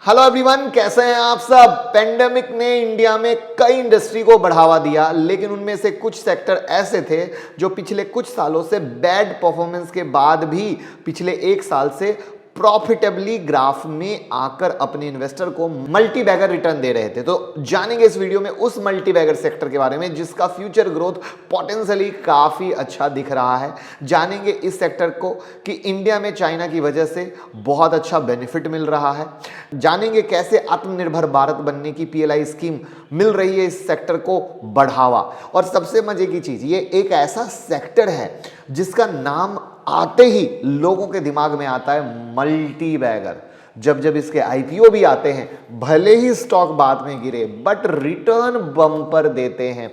Hello everyone, कैसे हैं आप सब। पेंडेमिक ने इंडिया में कई इंडस्ट्री को बढ़ावा दिया, लेकिन उनमें से कुछ सेक्टर ऐसे थे जो पिछले कुछ सालों से बैड परफॉर्मेंस के बाद भी पिछले एक साल से प्रॉफिटेबली ग्राफ में आकर अपने इन्वेस्टर को मल्टी बैगर रिटर्न दे रहे थे। तो जानेंगे इस वीडियो में उस मल्टी बैगर सेक्टर के बारे में जिसका फ्यूचर ग्रोथ पोटेंशियली काफी अच्छा दिख रहा है। जानेंगे इस सेक्टर को कि इंडिया में चाइना की वजह से बहुत अच्छा बेनिफिट मिल रहा है। जानेंगे कैसे आत्मनिर्भर भारत बनने की पीएलआई स्कीम मिल रही है इस सेक्टर को बढ़ावा। और सबसे मजे की चीज, ये एक ऐसा सेक्टर है जिसका नाम आते ही लोगों के दिमाग में आता है मल्टी बैगर। जब जब इसके आईपीओ भी आते हैं, भले ही स्टॉक बाद में गिरे बट रिटर्न बम्पर देते हैं।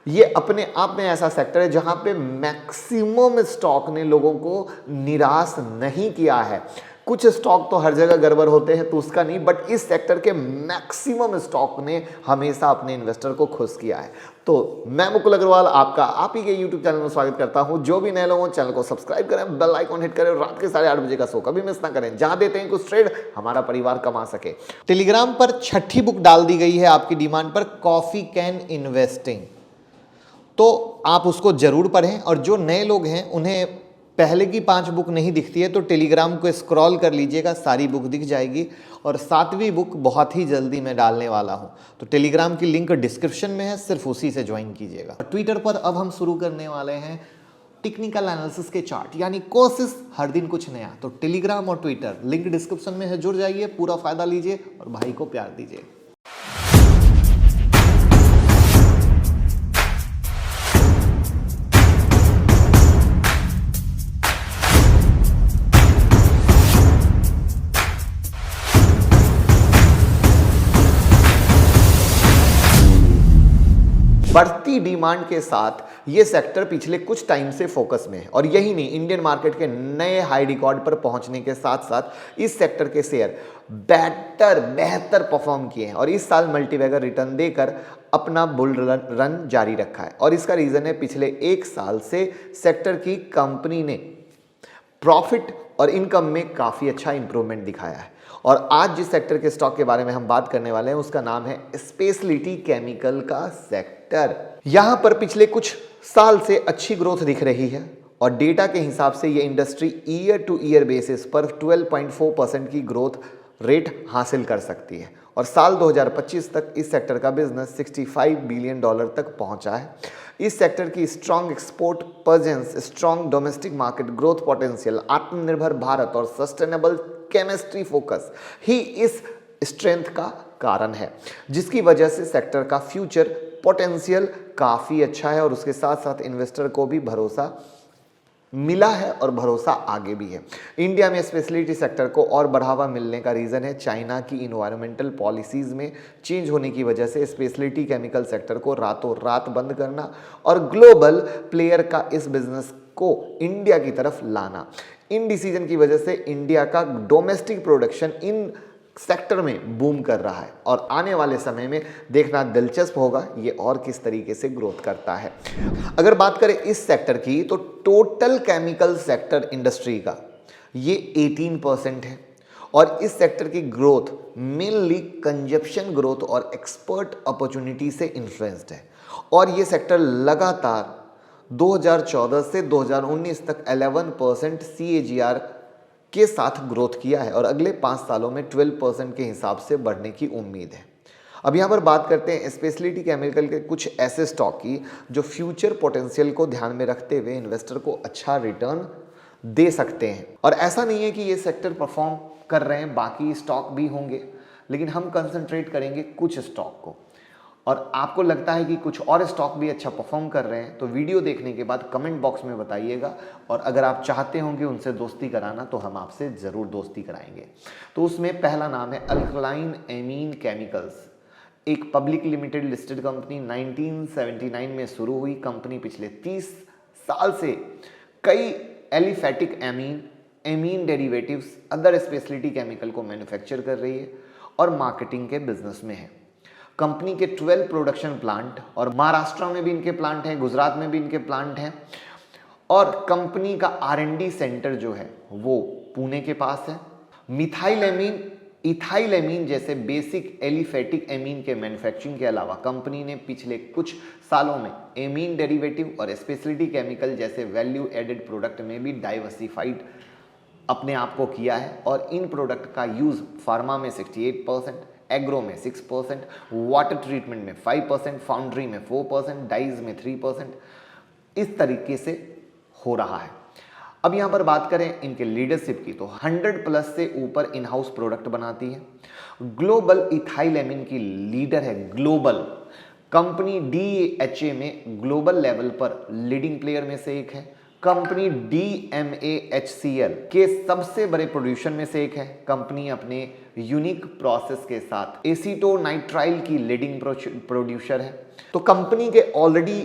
ये अपने आप में ऐसा सेक्टर है जहां पे मैक्सिमम स्टॉक ने लोगों को निराश नहीं किया है। कुछ स्टॉक तो हर जगह गड़बड़ होते हैं तो उसका नहीं, बट इस सेक्टर के मैक्सिमम स्टॉक ने हमेशा अपने इन्वेस्टर को खुश किया है। तो मैं मुकुल अग्रवाल आपका आप ही के YouTube चैनल में स्वागत करता हूं। जो भी नए लोग हो चैनल को सब्सक्राइब करें, बेल आइकॉन हिट करें, रात के 8:30 बजे का शो कभी मिस ना करें। जहां देते हैं कुछ ट्रेड हमारा परिवार कमा सके। टेलीग्राम पर छठी बुक डाल दी गई है आपकी डिमांड पर, कॉफी कैन इन्वेस्टिंग। तो आप उसको जरूर पढ़ें, और जो नए लोग हैं उन्हें पहले की 5 बुक नहीं दिखती है तो टेलीग्राम को स्क्रॉल कर लीजिएगा, सारी बुक दिख जाएगी। और 7वीं बुक बहुत ही जल्दी मैं डालने वाला हूं, तो टेलीग्राम की लिंक डिस्क्रिप्शन में है, सिर्फ उसी से ज्वाइन कीजिएगा। ट्विटर पर अब हम शुरू करने वाले हैं टेक्निकल एनालिसिस के चार्ट, यानी कोर्सेस, हर दिन कुछ नया। तो टेलीग्राम और ट्विटर लिंक डिस्क्रिप्शन में है, जुड़ जाइए, पूरा फायदा लीजिए और भाई को प्यार दीजिए। बढ़ती डिमांड के साथ ये सेक्टर पिछले कुछ टाइम से फोकस में है, और यही नहीं, इंडियन मार्केट के नए हाई रिकॉर्ड पर पहुंचने के साथ साथ इस सेक्टर के शेयर बेहतर परफॉर्म किए हैं और इस साल मल्टीबैगर रिटर्न देकर अपना बुल रन जारी रखा है। और इसका रीजन है पिछले एक साल से सेक्टर की कंपनी ने प्रॉफिट और इनकम में काफी अच्छा इंप्रूवमेंट दिखाया है। और आज जिस सेक्टर के स्टॉक के बारे में हम बात करने वाले हैं उसका नाम है स्पेशलिटी केमिकल का सेक्टर। यहां पर पिछले कुछ साल से अच्छी ग्रोथ दिख रही है, और डेटा के हिसाब से ये industry year two year basis पर 12.4% की ग्रोथ रेट हासिल कर सकती है। और साल 2025 तक इस सेक्टर का बिजनेस $65 बिलियन तक पहुंचा है। इस सेक्टर की strong export presence, strong domestic market growth potential, आत्मनिर्भर भारत और सस्टेनेबल केमिस्ट्री फोकस ही इस स्ट्रेंथ का कारण है, जिसकी वजह से सेक्टर का फ्यूचर पोटेंशियल काफी अच्छा है और उसके साथ साथ इन्वेस्टर को भी भरोसा मिला है और भरोसा आगे भी है। इंडिया में स्पेशलिटी सेक्टर को और बढ़ावा मिलने का रीजन है चाइना की इन्वायरमेंटल पॉलिसीज में चेंज होने की वजह से स्पेशलिटी केमिकल सेक्टर को रातों रात बंद करना और ग्लोबल प्लेयर का इस बिजनेस को इंडिया की तरफ लाना। इन डिसीजन की वजह से इंडिया का डोमेस्टिक प्रोडक्शन इन सेक्टर में बूम कर रहा है, और आने वाले समय में देखना दिलचस्प होगा ये और किस तरीके से ग्रोथ करता है। अगर बात करें इस सेक्टर की तो टोटल केमिकल सेक्टर इंडस्ट्री का ये 18% है, और इस सेक्टर की ग्रोथ मेनली कंजप्शन ग्रोथ और एक्सपर्ट अपॉर्चुनिटी से इन्फ्लुएंस्ड है। और ये सेक्टर लगातार 2014 से 2019 तक 11% CAGR के साथ ग्रोथ किया है, और अगले 5 सालों में 12% के हिसाब से बढ़ने की उम्मीद है। अब यहाँ पर बात करते हैं स्पेशलिटी केमिकल के कुछ ऐसे स्टॉक की जो फ्यूचर पोटेंशियल को ध्यान में रखते हुए इन्वेस्टर को अच्छा रिटर्न दे सकते हैं। और ऐसा नहीं है कि ये सेक्टर परफॉर्म कर रहे हैं, बाकी स्टॉक भी होंगे, लेकिन हम कंसंट्रेट करेंगे कुछ स्टॉक को। और आपको लगता है कि कुछ और स्टॉक भी अच्छा परफॉर्म कर रहे हैं तो वीडियो देखने के बाद कमेंट बॉक्स में बताइएगा, और अगर आप चाहते होंगे उनसे दोस्ती कराना तो हम आपसे ज़रूर दोस्ती कराएंगे। तो उसमें पहला नाम है अल्कलाइन एमीन केमिकल्स, एक पब्लिक लिमिटेड लिस्टेड कंपनी। 1979 में शुरू हुई कंपनी पिछले 30 साल से कई aliphatic amine derivatives, other speciality chemical को मैन्युफैक्चर कर रही है और मार्केटिंग के बिजनेस में है। कंपनी के 12 प्रोडक्शन प्लांट, और महाराष्ट्र में भी इनके प्लांट हैं, गुजरात में भी इनके प्लांट हैं, और कंपनी का R&D सेंटर जो है वो पुणे के पास है। मिथाइलेमीन इथाइल एमीन जैसे बेसिक एलिफेटिक एमीन के मैन्युफैक्चरिंग के अलावा कंपनी ने पिछले कुछ सालों में एमीन डेरिवेटिव और स्पेशलिटी केमिकल जैसे वैल्यू एडेड प्रोडक्ट में भी डाइवर्सिफाइड अपने आप को किया है और इन प्रोडक्ट का यूज फार्मा में 68%, एग्रो में 6%, वाटर ट्रीटमेंट में 5%, फाउंड्री में 4%, डाइज में 3%, इस तरीके से हो रहा है। अब यहां पर बात करें इनके लीडरशिप की तो 100+ से ऊपर इन हाउस प्रोडक्ट बनाती है। ग्लोबल इथाइल एमीन की लीडर है ग्लोबल कंपनी। DHA में ग्लोबल लेवल पर लीडिंग प्लेयर में से एक है। कंपनी DMAHCL के सबसे बड़े प्रोड्यूसर में से एक है। कंपनी अपने यूनिक प्रोसेस के साथ एसीटोनाइट्राइल की लीडिंग प्रोड्यूसर है। तो कंपनी के ऑलरेडी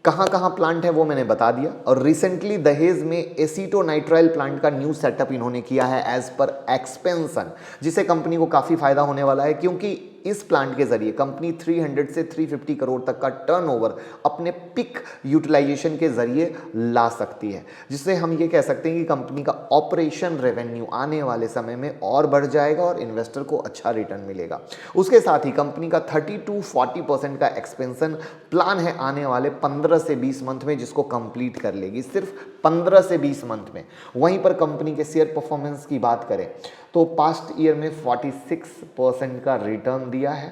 कहां कहां प्लांट है वो मैंने बता दिया, और रिसेंटली दहेज में एसीटोनाइट्राइल प्लांट का न्यू सेटअप इन्होंने किया है एज पर एक्सपेंशन, जिससे कंपनी को काफी फायदा होने वाला है, क्योंकि इस प्लांट के जरिए कंपनी 300 से 350 करोड़ तक का टर्नओवर अपने पिक यूटिलाइजेशन के जरिए ला सकती है, जिससे हम ये कह सकते हैं कि कंपनी का ऑपरेशन रेवेन्यू आने वाले समय में और बढ़ जाएगा और इन्वेस्टर को अच्छा रिटर्न मिलेगा। उसके साथ ही कंपनी का 30 to 40% का एक्सपेंशन प्लान है आने वाले 15 से 20 मंथ में, जिसको कंप्लीट कर लेगी सिर्फ 15 से 20 मंथ में। वहीं पर कंपनी के शेयर परफॉर्मेंस की बात करें तो पास्ट ईयर में 46% का रिटर्न दिया है।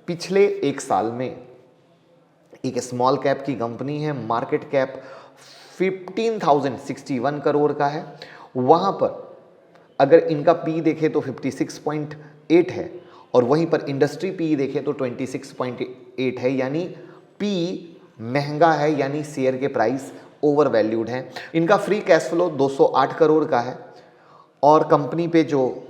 पिछले एक साल में एक स्मॉल कैप की कंपनी है, मार्केट कैप 15,061 करोड़ का है। वहां पर अगर इनका पी देखें तो 56.8 है, और वहीं पर इंडस्ट्री पी देखें तो 26.8 है, यानी पी महंगा है, यानी शेयर के प्राइस ओवर वैल्यूड है। इनका फ्री कैश फ्लो 208 करोड़ का है, और कंपनी पे जो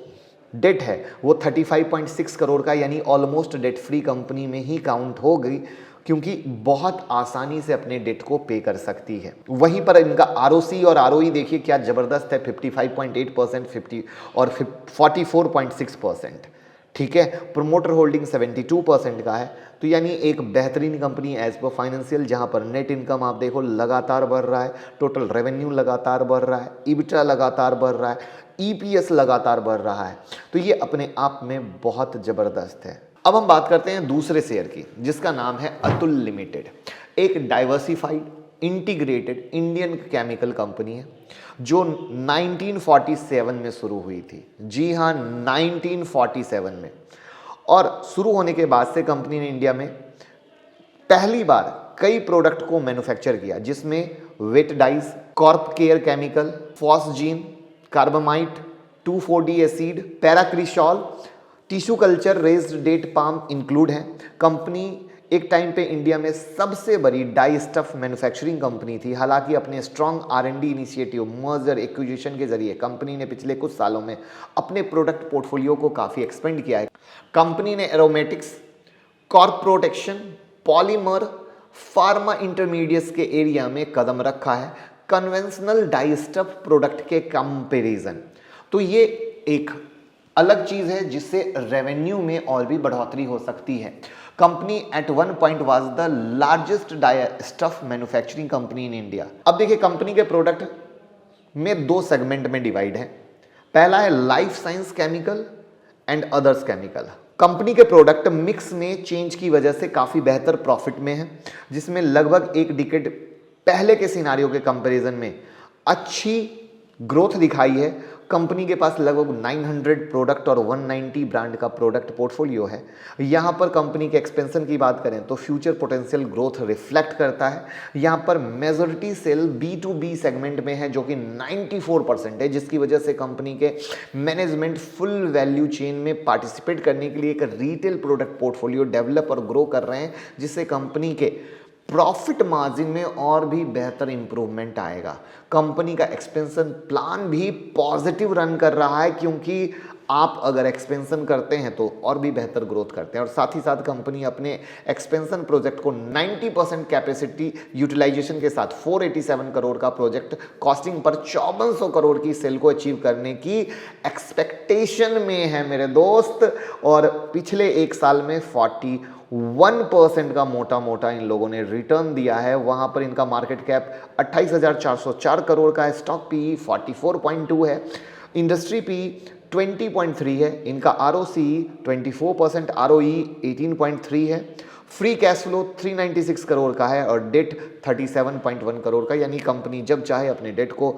डेट है वो 35.6 करोड़ का, यानी ऑलमोस्ट डेट फ्री कंपनी में ही काउंट हो गई, क्योंकि बहुत आसानी से अपने डेट को पे कर सकती है। वहीं पर इनका ROC और ROE देखिए क्या ज़बरदस्त है, 55.8%, 50 और 44.6%। ठीक है, प्रोमोटर होल्डिंग 72% का है। तो यानी एक बेहतरीन कंपनी एज पर फाइनेंशियल, जहां पर नेट इनकम आप देखो लगातार बढ़ रहा है, टोटल रेवेन्यू लगातार बढ़ रहा है, EBITDA लगातार बढ़ रहा है, EPS लगातार बढ़ रहा है। तो ये अपने आप में बहुत ज़बरदस्त है। अब हम बात करते हैं दूसरे शेयर की, जिसका नाम है अतुल लिमिटेड। एक diversified integrated Indian chemical company है, जो 1947 में शुरू हुई थी। जी हाँ, 1947 में। और शुरू होने के बाद से कंपनी ने इंडिया में पहली बार कई प्रोडक्ट को मैन्युफैक्चर किया, जिसमें vat dyes, crop care chemical, phosgene, carbamate, 2,4-D acid, paracresol, tissue culture, raised date palm include है। कंपनी एक टाइम पे इंडिया में सबसे बड़ी डाई स्टफ मैन्युफैक्चरिंग कंपनी थी। हालांकि अपने strong R&D initiative, merger, acquisition के जरिए कंपनी ने पिछले कुछ सालों में अपने प्रोडक्ट पोर्टफोलियो को काफ़ी एक्सपेंड किया है। कंपनी ने aromatics, crop protection, polymer, pharma intermediates के एरिया में कदम रखा है, कन्वेंशनल डाई स्टफ प्रोडक्ट के कंपैरिजन। तो ये एक अलग चीज़ है, जिससे रेवेन्यू में और भी बढ़ोतरी हो सकती है। Company at one point was the largest die stuff manufacturing company in India. अब देखिए, कंपनी के प्रोडक्ट में 2 सेगमेंट में डिवाइड है। पहला है life science chemical and others chemical. Company के प्रोडक्ट मिक्स में चेंज की वजह से काफ़ी बेहतर प्रॉफिट में है, जिसमें लगभग एक डिकेड पहले के सिनारियों के कंपैरिजन में अच्छी ग्रोथ दिखाई है। कंपनी के पास लगभग 900 प्रोडक्ट और 190 ब्रांड का प्रोडक्ट पोर्टफोलियो है। यहाँ पर कंपनी के एक्सपेंशन की बात करें तो फ्यूचर पोटेंशियल ग्रोथ रिफ्लेक्ट करता है। यहाँ पर मेजॉरिटी सेल B2B सेगमेंट में है, जो कि 94% है, जिसकी वजह से कंपनी के मैनेजमेंट फुल वैल्यू चेन में पार्टिसिपेट करने के लिए एक रिटेल प्रोडक्ट पोर्टफोलियो डेवलप और ग्रो कर रहे हैं, जिससे कंपनी के प्रॉफिट मार्जिन में और भी बेहतर इंप्रूवमेंट आएगा। कंपनी का एक्सपेंशन प्लान भी पॉजिटिव रन कर रहा है, क्योंकि आप अगर एक्सपेंशन करते हैं तो और भी बेहतर ग्रोथ करते हैं। और साथ ही साथ कंपनी अपने एक्सपेंशन प्रोजेक्ट को 90% कैपेसिटी यूटिलाइजेशन के साथ 487 करोड़ का प्रोजेक्ट कॉस्टिंग पर 5400 करोड़ की सेल को अचीव करने की एक्सपेक्टेशन में है मेरे दोस्त। और पिछले एक साल में 41% का मोटा मोटा इन लोगों ने रिटर्न दिया है। वहां पर इनका मार्केट कैप 28,404 करोड़ का है, स्टॉक पी 44.2 है, इंडस्ट्री पी 20.3 है, इनका ROCE 24%, ROE 18.3 है, फ्री कैश फ्लो 396 करोड़ का है और डेट 37.1 करोड़ का, यानी कंपनी जब चाहे अपने डेट को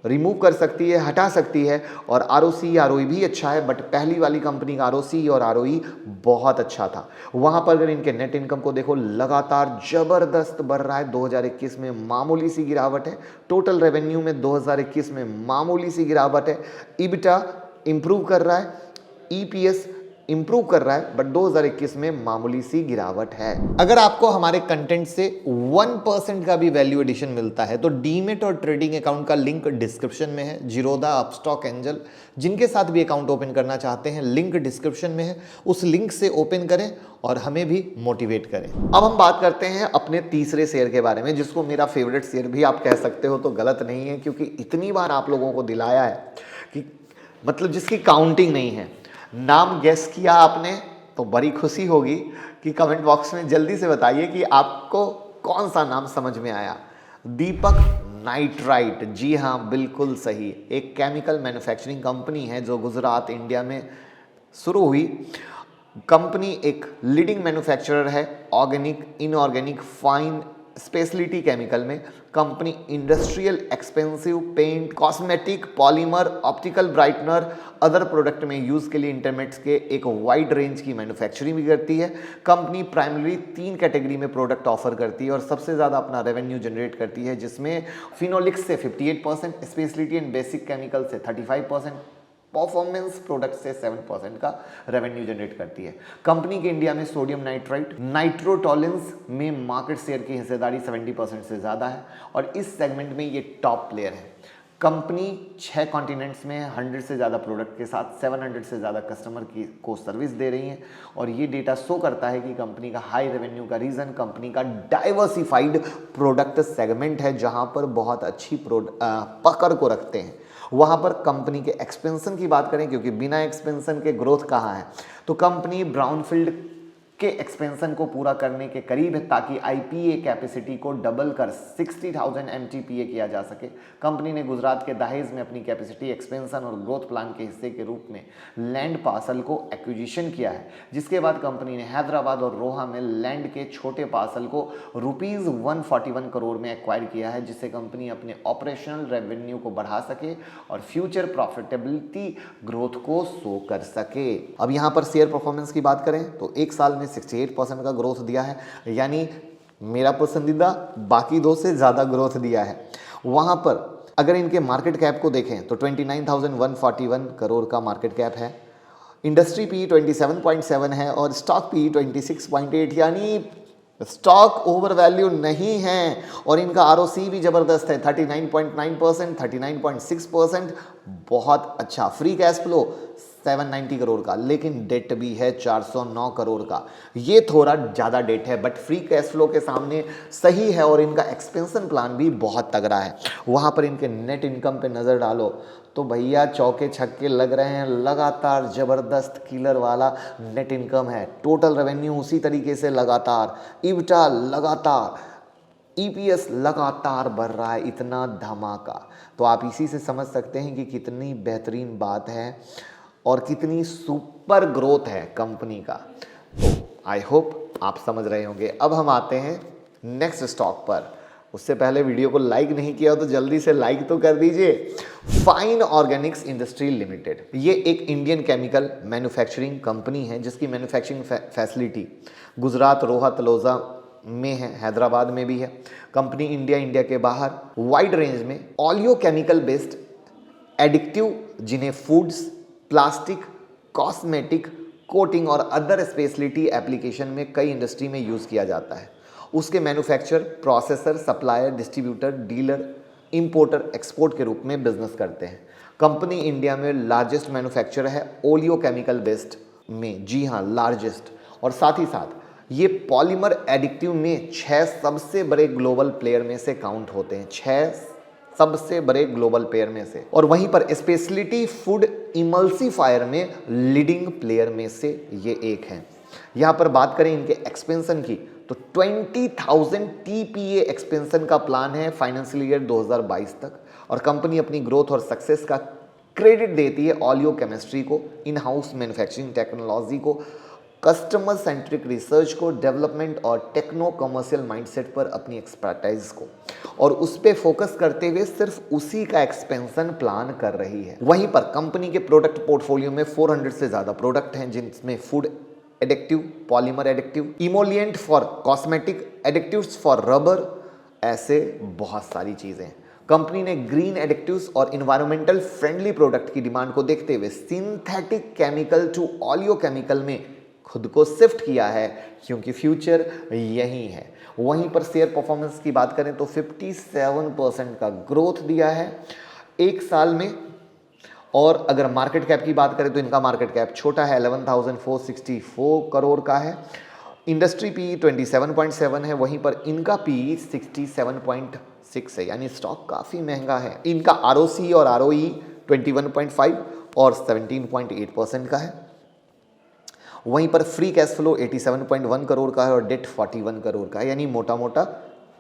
रिमूव कर सकती है, हटा सकती है। और ROCE ROE भी अच्छा है, बट पहली वाली कंपनी का ROCE और ROE बहुत अच्छा था। वहां पर अगर इनके नेट इनकम को देखो, लगातार जबरदस्त बढ़ रहा है। 2021 में मामूली सी गिरावट है, टोटल रेवेन्यू में 2021 में मामूली सी गिरावट है, EBITDA इंप्रूव कर रहा है, EPS इंप्रूव कर रहा है, बट 2021 में मामूली सी गिरावट है। अगर आपको हमारे कंटेंट से 1% का भी वैल्यू एडिशन मिलता है तो डीमेट और ट्रेडिंग अकाउंट का लिंक डिस्क्रिप्शन में है। जीरोधा, अपस्टॉक, एंजल जिनके साथ भी अकाउंट ओपन करना चाहते हैं, लिंक डिस्क्रिप्शन में है, उस लिंक से ओपन करें और हमें भी मोटिवेट करें। अब हम बात करते हैं अपने तीसरे शेयर के बारे में, जिसको मेरा फेवरेट शेयर भी आप कह सकते हो तो गलत नहीं है, क्योंकि इतनी बार आप लोगों को दिलाया है कि मतलब जिसकी काउंटिंग नहीं है। नाम गेस किया आपने तो बड़ी खुशी होगी कि कमेंट बॉक्स में जल्दी से बताइए कि आपको कौन सा नाम समझ में आया। दीपक नाइट्राइट, जी हाँ बिल्कुल सही। एक केमिकल मैन्युफैक्चरिंग कंपनी है जो गुजरात, इंडिया में शुरू हुई। कंपनी एक लीडिंग मैन्युफैक्चरर है organic, inorganic, fine speciality chemical में। Company industrial, expensive paint, cosmetic, polymer, optical brightener, other product में यूज के लिए इंटरमेट्स के एक वाइड रेंज की मैन्युफैक्चरिंग भी करती है। कंपनी प्राइमरी 3 कैटेगरी में प्रोडक्ट ऑफर करती है और सबसे ज़्यादा अपना रेवेन्यू जनरेट करती है, जिसमें फिनोलिक्स से 58%, स्पेशलिटी एंड बेसिक केमिकल से 35%, परफॉर्मेंस प्रोडक्ट से 7% का रेवेन्यू जनरेट करती है। कंपनी के इंडिया में सोडियम नाइट्राइट, नाइट्रोटॉलिन्स में मार्केट शेयर की हिस्सेदारी 70% से ज़्यादा है और इस सेगमेंट में ये टॉप प्लेयर है। कंपनी 6 कॉन्टिनेंट्स में 100 से ज़्यादा प्रोडक्ट के साथ 700 से ज़्यादा कस्टमर को सर्विस दे रही है और ये डेटा शो करता है कि कंपनी का हाई रेवेन्यू का रीज़न कंपनी का डाइवर्सिफाइड प्रोडक्ट सेगमेंट है, जहां पर बहुत अच्छी पकड़ को रखते हैं। वहां पर कंपनी के एक्सपेंशन की बात करें, क्योंकि बिना एक्सपेंशन के ग्रोथ कहाँ है, तो कंपनी ब्राउनफील्ड के एक्सपेंशन को पूरा करने के करीब है ताकि IPA कैपेसिटी को डबल कर 60,000 MTPA किया जा सके। कंपनी ने गुजरात के दहेज में अपनी कैपेसिटी एक्सपेंशन और ग्रोथ प्लान के हिस्से के रूप में लैंड पार्सल को एक्विजिशन किया है, जिसके बाद कंपनी ने हैदराबाद और रोहा में लैंड के छोटे पार्सल को ₹141 करोड़ में एक्वायर किया है, जिससे कंपनी अपने ऑपरेशनल रेवेन्यू को बढ़ा सके और फ्यूचर प्रॉफिटेबिलिटी ग्रोथ को शो कर सके। अब यहाँ पर शेयर परफॉर्मेंस की बात करें तो एक साल में 68% का ग्रोथ दिया है, यानी मेरा पसंदीदा बाकी दो से ज़्यादा ग्रोथ दिया है। वहाँ पर अगर इनके मार्केट कैप को देखें तो 29,141 करोड़ का मार्केट कैप है। इंडस्ट्री PE 27.7 है और स्टॉक PE 26.8, यानी स्टॉक ओवर वैल्यू नहीं है। और इनका ROCE भी ज़बरदस्त है, 39.9%, 39.6%, बहुत अच्छा। फ्री कैश फ्लो 790 करोड़ का, लेकिन डेट भी है 409 करोड़ का। ये थोड़ा ज़्यादा डेट है, बट फ्री कैश फ्लो के सामने सही है और इनका एक्सपेंशन प्लान भी बहुत तगड़ा है। वहाँ पर इनके नेट इनकम पे नज़र डालो तो भैया चौके छक्के लग रहे हैं, लगातार ज़बरदस्त किलर वाला नेट इनकम है। टोटल रेवेन्यू उसी तरीके से लगातार, EBITDA लगातार, EPS लगातार बढ़ रहा है, इतना धमाका। तो आप इसी से समझ सकते हैं कि कितनी बेहतरीन बात है और कितनी सुपर ग्रोथ है कंपनी का। तो आई होप आप समझ रहे होंगे। अब हम आते हैं नेक्स्ट स्टॉक पर। उससे पहले वीडियो को लाइक नहीं किया हो तो जल्दी से लाइक तो कर दीजिए। फाइन ऑर्गेनिक्स इंडस्ट्री लिमिटेड, ये एक इंडियन केमिकल मैन्युफैक्चरिंग कंपनी है जिसकी मैन्युफैक्चरिंग फैसिलिटी गुजरात, रोहा, तलोजा में है, हैदराबाद में भी है। कंपनी इंडिया के बाहर वाइड रेंज में ऑलियो केमिकल बेस्ड एडिक्टिव, जिन्हें फूड्स, प्लास्टिक, कॉस्मेटिक, कोटिंग और अदर स्पेशलिटी एप्लीकेशन में कई इंडस्ट्री में यूज़ किया जाता है, उसके manufacture, processor, supplier, distributor, dealer, importer, export के रूप में बिजनेस करते हैं। कंपनी इंडिया में लार्जेस्ट मैन्युफैक्चरर है ओलियो केमिकल बेस्ड में, जी हाँ लार्जेस्ट। और साथ ही साथ ये पॉलीमर एडिक्टिव में 6 सबसे बड़े ग्लोबल प्लेयर में से काउंट होते हैं, 6 सबसे बड़े ग्लोबल प्लेयर में से। और वहीं पर स्पेशलिटी फूड इमल्सिफायर में लीडिंग प्लेयर में से ये एक है। यहाँ पर बात करें इनके एक्सपेंशन की तो 20,000 TPA एक्सपेंशन का प्लान है फाइनेंशियल ईयर 2022 तक। और कंपनी अपनी ग्रोथ और सक्सेस का क्रेडिट देती है ऑलियो केमिस्ट्री को, इन हाउस मैन्युफैक्चरिंग टेक्नोलॉजी को, कस्टमर सेंट्रिक रिसर्च को, डेवलपमेंट और टेक्नो कमर्शियल माइंडसेट पर अपनी एक्सपर्टाइज को, और उस पे फोकस करते हुए सिर्फ उसी का एक्सपेंशन प्लान कर रही है। वहीं पर कंपनी के प्रोडक्ट पोर्टफोलियो में 400 से ज़्यादा प्रोडक्ट हैं, जिनमें food addictive, polymer addictive, emollient for cosmetic, एडिक्टिव्स for rubber, ऐसे बहुत सारी चीज़ें। कंपनी ने ग्रीन एडिक्टिव्स और इन्वायरमेंटल फ्रेंडली प्रोडक्ट की डिमांड को देखते हुए सिंथेटिक केमिकल टू ऑलियो केमिकल में खुद को शिफ्ट किया है, क्योंकि फ्यूचर यही है। वहीं पर शेयर परफॉर्मेंस की बात करें तो 57% का ग्रोथ दिया है एक साल में, और अगर मार्केट कैप की बात करें तो इनका मार्केट कैप छोटा है, 11,464 करोड़ का है। इंडस्ट्री पी 27.7 है, वहीं पर इनका पी 67.6 है, यानी स्टॉक काफ़ी महंगा है। इनका आरओसी और आरओई 21.5 और 17.8% का है। वहीं पर फ्री कैश फ्लो 87.1 करोड़ का है और डेट 41 करोड़ का है, यानी मोटा मोटा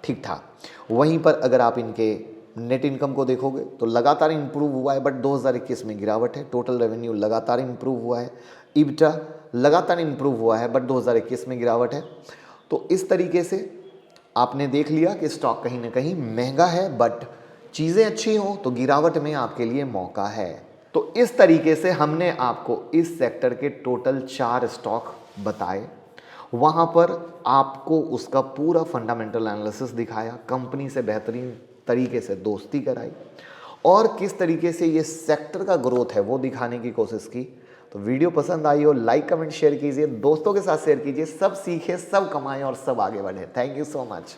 ठीक ठाक। वहीं पर अगर आप इनके नेट इनकम को देखोगे तो लगातार इंप्रूव हुआ है, बट 2021 में गिरावट है। टोटल रेवेन्यू लगातार इंप्रूव हुआ है, इबिटा लगातार इंप्रूव हुआ है, बट 2021 में गिरावट है। तो इस तरीके से आपने देख लिया कि स्टॉक कहीं ना कहीं महंगा है, बट चीज़ें अच्छी हों तो गिरावट में आपके लिए मौका है। तो इस तरीके से हमने आपको इस सेक्टर के टोटल 4 स्टॉक बताए। वहाँ पर आपको उसका पूरा फंडामेंटल एनालिसिस दिखाया, कंपनी से बेहतरीन तरीके से दोस्ती कराई, और किस तरीके से ये सेक्टर का ग्रोथ है वो दिखाने की कोशिश की। तो वीडियो पसंद आई हो, लाइक कमेंट शेयर कीजिए, दोस्तों के साथ शेयर कीजिए। सब सीखे, सब कमाएं और सब आगे बढ़े। Thank you so much.